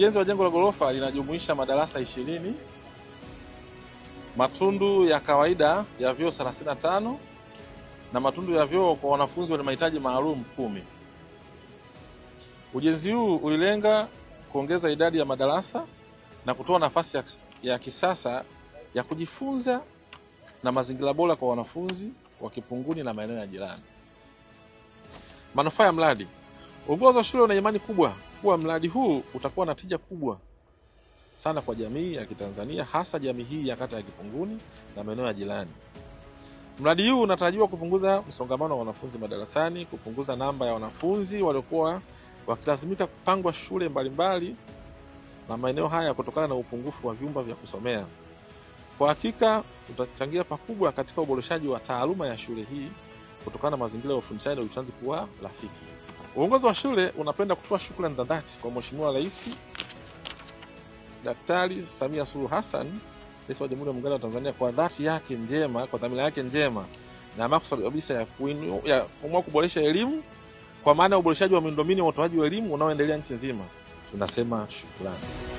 Ujenzi wa jengo la ghorofa linajumuisha madarasa 20, matundu ya kawaida ya vyoo 35 na matundu ya vyoo kwa wanafunzi wenye mahitaji maalum 10. Ujenzi huu ulilenga kuongeza idadi ya madarasa na kutoa nafasi ya kisasa ya kujifunza na mazingira bora kwa wanafunzi wa Kipunguni na maeneo ya jirani. Manufaa ya mradi. Uongozi wa shule una imani kubwa kuwa mradi huu utakuwa na tija kubwa sana kwa jamii ya Kitanzania, hasa jamii hii ya kata ya Kipunguni na maeneo ya jirani. Mradi huu unatarajiwa kupunguza msongamano wa wanafunzi madarasani, kupunguza namba ya wanafunzi waliokuwa wakilazimika kupangwa shule mbalimbali na maeneo haya kutokana na upungufu wa vyumba vya kusomea. Kwa hakika utachangia pakubwa katika uboreshaji wa taaluma ya shule hii kutokana na mazingira ya ufundishaji na ujifunzaji kuwa rafiki. Uongozi wa shule unapenda kutoa shukrani za dhati kwa Mheshimiwa Rais Daktari Samia Suluhu Hassan, Rais wa Jamhuri ya Muungano wa Tanzania, kwa dhati yake njema, kwa dhamira yake njema na makusudi kabisa ya kuamua kuboresha elimu kwa maana ya uboreshaji wa miundombinu ya utoaji wa elimu unaoendelea nchi nzima. Tunasema shukrani.